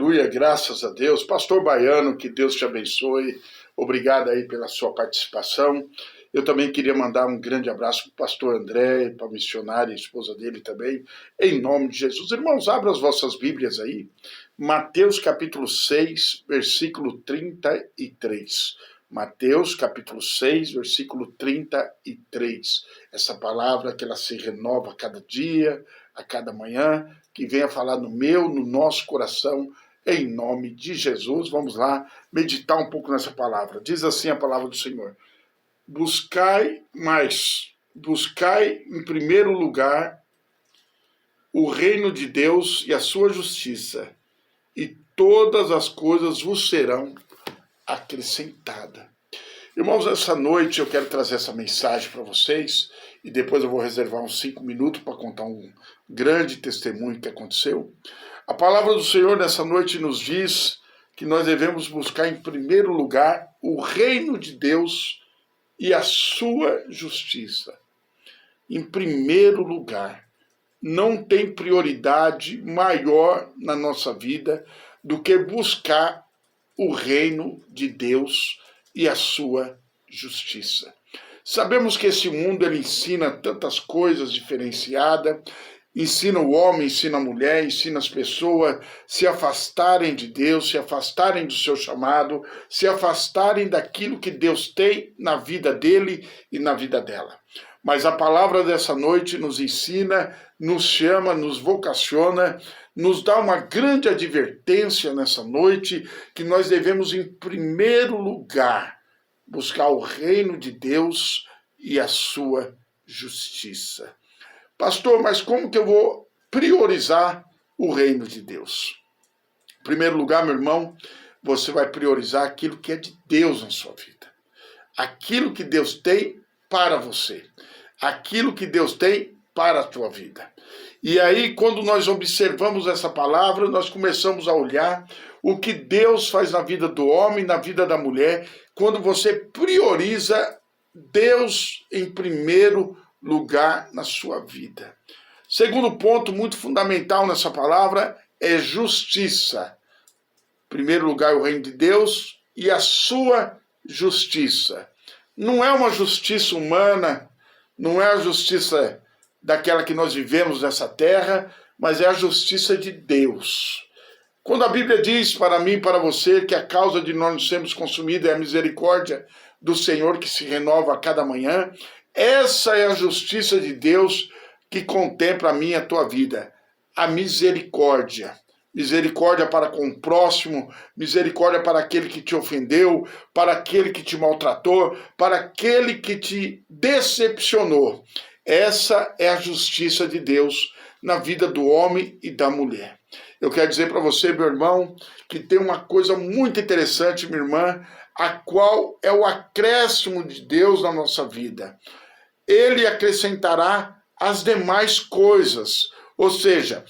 Aleluia, graças a Deus. Pastor Baiano, que Deus te abençoe. Obrigado aí pela sua participação. Eu também queria mandar um grande abraço para o pastor André, para a missionária e a esposa dele também, em nome de Jesus. Irmãos, abram as vossas Bíblias aí. Mateus capítulo 6, versículo 33. Mateus capítulo 6, versículo 33. Essa palavra que ela se renova a cada dia, a cada manhã, que venha falar no nosso coração, em nome de Jesus. Vamos lá meditar um pouco nessa palavra. Diz assim a palavra do Senhor: buscai em primeiro lugar o reino de Deus e a sua justiça, e todas as coisas vos serão acrescentadas. Irmãos, essa noite eu quero trazer essa mensagem para vocês, e depois eu vou reservar uns 5 minutos para contar um grande testemunho que aconteceu. A palavra do Senhor nessa noite nos diz que nós devemos buscar em primeiro lugar o reino de Deus e a sua justiça. Em primeiro lugar, não tem prioridade maior na nossa vida do que buscar o reino de Deus e a sua justiça. Sabemos que esse mundo ele ensina tantas coisas diferenciadas, ensina o homem, ensina a mulher, ensina as pessoas se afastarem de Deus, se afastarem do seu chamado, se afastarem daquilo que Deus tem na vida dele e na vida dela. Mas a palavra dessa noite nos ensina, nos chama, nos vocaciona, nos dá uma grande advertência nessa noite, que nós devemos, em primeiro lugar, buscar o reino de Deus e a sua justiça. Pastor, mas como que eu vou priorizar o reino de Deus? Em primeiro lugar, meu irmão, você vai priorizar aquilo que é de Deus na sua vida. Aquilo que Deus tem para você. Aquilo que Deus tem para a tua vida. E aí, quando nós observamos essa palavra, nós começamos a olhar o que Deus faz na vida do homem, na vida da mulher, quando você prioriza Deus em primeiro lugar na sua vida. Segundo ponto muito fundamental nessa palavra é justiça. Em primeiro lugar, o reino de Deus e a sua justiça. Não é uma justiça humana, não é a justiça daquela que nós vivemos nessa terra, mas é a justiça de Deus. Quando a Bíblia diz para mim e para você que a causa de nós não sermos consumidos é a misericórdia do Senhor que se renova a cada manhã, essa é a justiça de Deus que contempla a minha e a tua vida. A misericórdia. Misericórdia para com o próximo, misericórdia para aquele que te ofendeu, para aquele que te maltratou, para aquele que te decepcionou. Essa é a justiça de Deus na vida do homem e da mulher. Eu quero dizer para você, meu irmão, que tem uma coisa muito interessante, minha irmã, a qual é o acréscimo de Deus na nossa vida. Ele acrescentará as demais coisas, ou seja,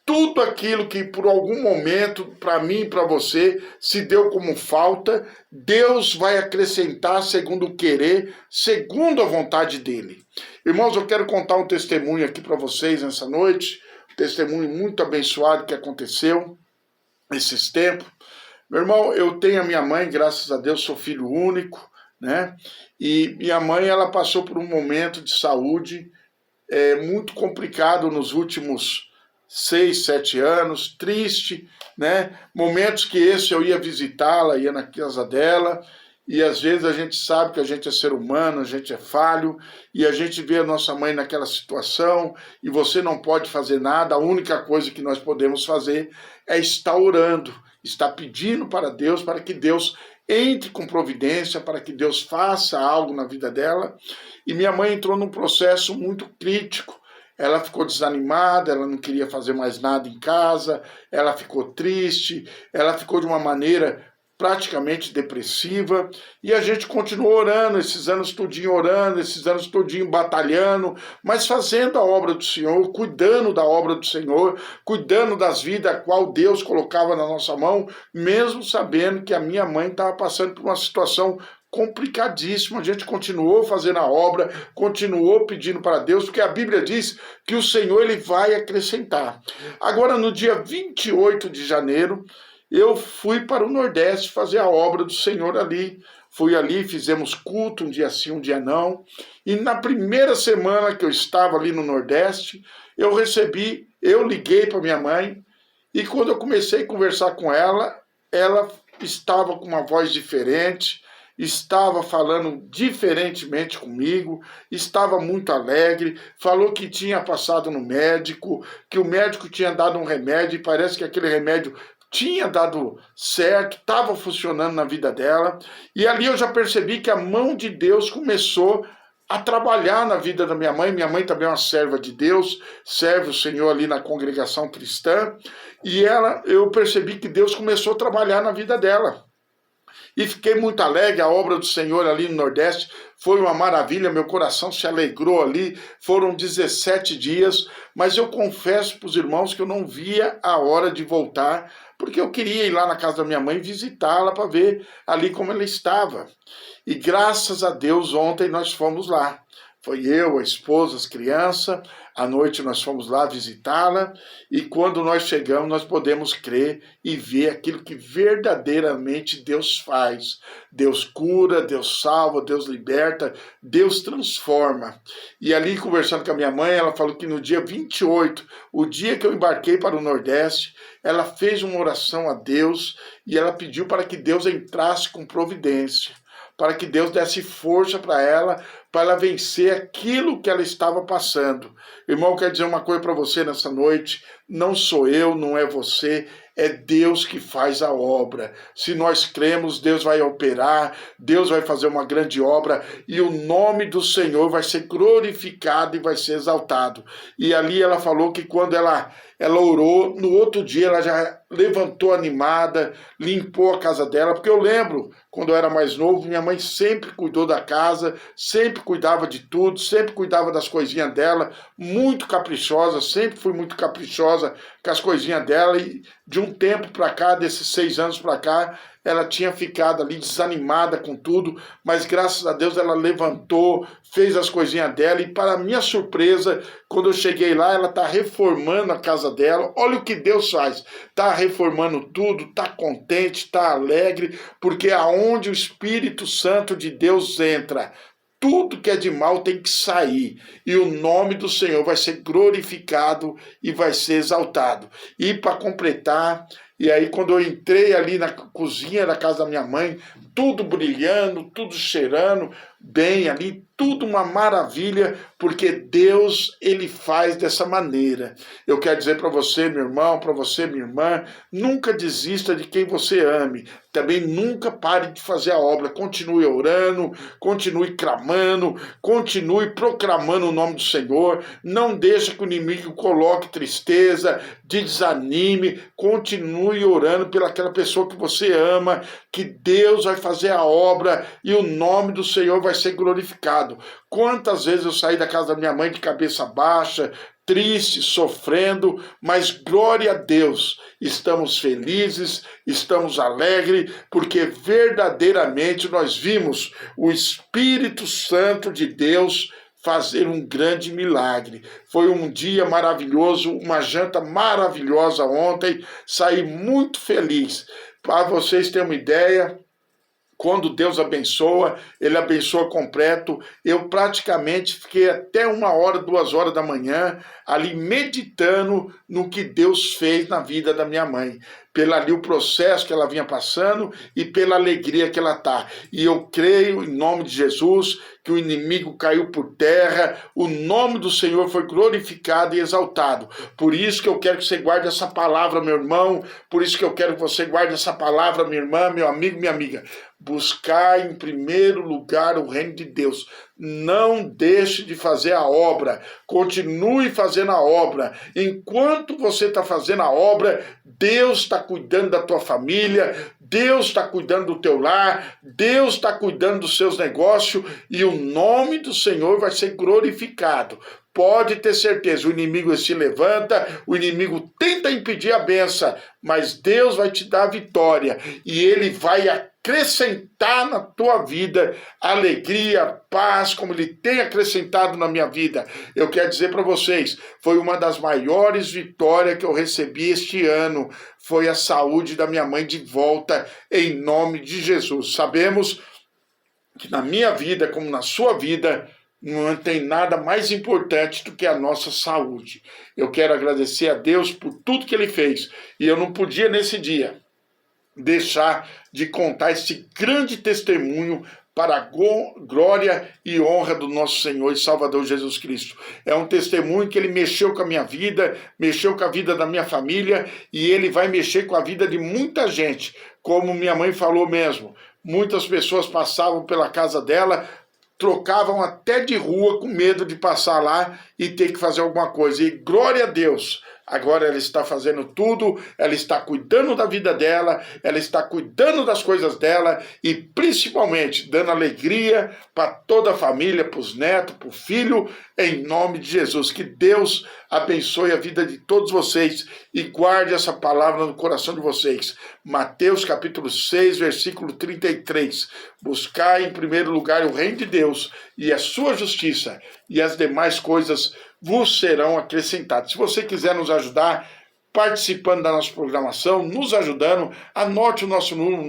tudo aquilo que por algum momento, para mim e para você, se deu como falta, Deus vai acrescentar segundo o querer, segundo a vontade dele. Irmãos, eu quero contar um testemunho aqui para vocês nessa noite, um testemunho muito abençoado que aconteceu nesses tempos. Meu irmão, eu tenho a minha mãe, graças a Deus, sou filho único, né? E minha mãe, ela passou por um momento de saúde muito complicado nos últimos 6, 7 anos, triste, né? Momentos que eu ia visitá-la, ia na casa dela, e às vezes a gente sabe que a gente é ser humano, a gente é falho, e a gente vê a nossa mãe naquela situação, e você não pode fazer nada, a única coisa que nós podemos fazer é estar orando, estar pedindo para Deus, para que Deus entre com providência, para que Deus faça algo na vida dela. E minha mãe entrou num processo muito crítico. Ela ficou desanimada, ela não queria fazer mais nada em casa, ela ficou triste, ela ficou de uma maneira praticamente depressiva, e a gente continuou orando, esses anos todinho batalhando, mas fazendo a obra do Senhor, cuidando da obra do Senhor, cuidando das vidas a qual Deus colocava na nossa mão, mesmo sabendo que a minha mãe estava passando por uma situação complicadíssimo. A gente continuou fazendo a obra, continuou pedindo para Deus, porque a Bíblia diz que o Senhor ele vai acrescentar. Agora, no dia 28 de janeiro, eu fui para o Nordeste fazer a obra do Senhor ali. Fui ali, fizemos culto, um dia sim, um dia não. E na primeira semana que eu estava ali no Nordeste, eu liguei para minha mãe, e quando eu comecei a conversar com ela, ela estava com uma voz diferente, estava falando diferentemente comigo, estava muito alegre, falou que tinha passado no médico, que o médico tinha dado um remédio, e parece que aquele remédio tinha dado certo, estava funcionando na vida dela, e ali eu já percebi que a mão de Deus começou a trabalhar na vida da minha mãe. Minha mãe também é uma serva de Deus, serve o Senhor ali na congregação cristã, e eu percebi que Deus começou a trabalhar na vida dela. E fiquei muito alegre, a obra do Senhor ali no Nordeste foi uma maravilha, meu coração se alegrou ali, foram 17 dias, mas eu confesso para os irmãos que eu não via a hora de voltar, porque eu queria ir lá na casa da minha mãe visitá-la para ver ali como ela estava. E graças a Deus ontem nós fomos lá. Foi eu, a esposa, as crianças, à noite nós fomos lá visitá-la, e quando nós chegamos nós podemos crer e ver aquilo que verdadeiramente Deus faz. Deus cura, Deus salva, Deus liberta, Deus transforma. E ali conversando com a minha mãe, ela falou que no dia 28, o dia que eu embarquei para o Nordeste, ela fez uma oração a Deus e ela pediu para que Deus entrasse com providência, para que Deus desse força para ela vencer aquilo que ela estava passando. Irmão, quero dizer uma coisa para você nessa noite: não sou eu, não é você, é Deus que faz a obra. Se nós cremos, Deus vai operar, Deus vai fazer uma grande obra, e o nome do Senhor vai ser glorificado e vai ser exaltado. E ali ela falou que quando ela orou, no outro dia ela já levantou animada, limpou a casa dela, porque eu lembro, quando eu era mais novo, minha mãe sempre cuidou da casa, sempre cuidava de tudo, sempre cuidava das coisinhas dela, muito caprichosa, sempre fui muito caprichosa com as coisinhas dela, e de um tempo para cá, desses 6 anos para cá, ela tinha ficado ali desanimada com tudo, mas graças a Deus ela levantou, fez as coisinhas dela, e para minha surpresa, quando eu cheguei lá, ela está reformando a casa dela. Olha o que Deus faz, está reformando tudo, está contente, está alegre, porque aonde o Espírito Santo de Deus entra, tudo que é de mal tem que sair, e o nome do Senhor vai ser glorificado e vai ser exaltado. E para completar, e aí quando eu entrei ali na cozinha da casa da minha mãe, tudo brilhando, tudo cheirando bem ali, tudo uma maravilha, porque Deus, ele faz dessa maneira. Eu quero dizer para você, meu irmão, para você, minha irmã, nunca desista de quem você ame. Também nunca pare de fazer a obra. Continue orando, continue clamando, continue proclamando o nome do Senhor. Não deixe que o inimigo coloque tristeza, desanime. Continue orando pelaquela pessoa que você ama, que Deus vai fazer a obra e o nome do Senhor vai ser glorificado. Quantas vezes eu saí da casa da minha mãe de cabeça baixa, triste, sofrendo, mas glória a Deus, estamos felizes, estamos alegres, porque verdadeiramente nós vimos o Espírito Santo de Deus fazer um grande milagre. Foi um dia maravilhoso, uma janta maravilhosa ontem, saí muito feliz. Para vocês terem uma ideia, quando Deus abençoa, ele abençoa completo. Eu praticamente fiquei até 1h, 2h da manhã ali meditando no que Deus fez na vida da minha mãe, pelo ali o processo que ela vinha passando e pela alegria que ela está. E eu creio, em nome de Jesus, que o inimigo caiu por terra, o nome do Senhor foi glorificado e exaltado. Por isso que eu quero que você guarde essa palavra, meu irmão, por isso que eu quero que você guarde essa palavra, minha irmã, meu amigo, minha amiga. Buscar em primeiro lugar o reino de Deus. Não deixe de fazer a obra, continue fazendo a obra. Enquanto você está fazendo a obra, Deus está cuidando da tua família, Deus está cuidando do teu lar, Deus está cuidando dos seus negócios, e o nome do Senhor vai ser glorificado. Pode ter certeza, o inimigo se levanta, o inimigo tenta impedir a bênção, mas Deus vai te dar a vitória, e ele vai acrescentar na tua vida alegria, paz, como Ele tem acrescentado na minha vida. Eu quero dizer para vocês, foi uma das maiores vitórias que eu recebi este ano, foi a saúde da minha mãe de volta, em nome de Jesus. Sabemos que na minha vida, como na sua vida, não tem nada mais importante do que a nossa saúde. Eu quero agradecer a Deus por tudo que Ele fez, e eu não podia nesse dia deixar de contar esse grande testemunho para a glória e honra do nosso Senhor e Salvador Jesus Cristo. É um testemunho que Ele mexeu com a minha vida, mexeu com a vida da minha família, e Ele vai mexer com a vida de muita gente, como minha mãe falou mesmo. Muitas pessoas passavam pela casa dela, trocavam até de rua com medo de passar lá e ter que fazer alguma coisa. E glória a Deus, agora ela está fazendo tudo, ela está cuidando da vida dela, ela está cuidando das coisas dela e principalmente dando alegria para toda a família, para os netos, para o filho, em nome de Jesus. Que Deus abençoe a vida de todos vocês e guarde essa palavra no coração de vocês. Mateus capítulo 6, versículo 33. Buscai em primeiro lugar o reino de Deus e a sua justiça, e as demais coisas vos serão acrescentadas. Se você quiser nos ajudar, participando da nossa programação, nos ajudando, anote o nosso número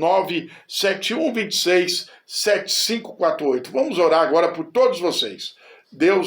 971267548. Vamos orar agora por todos vocês. Deus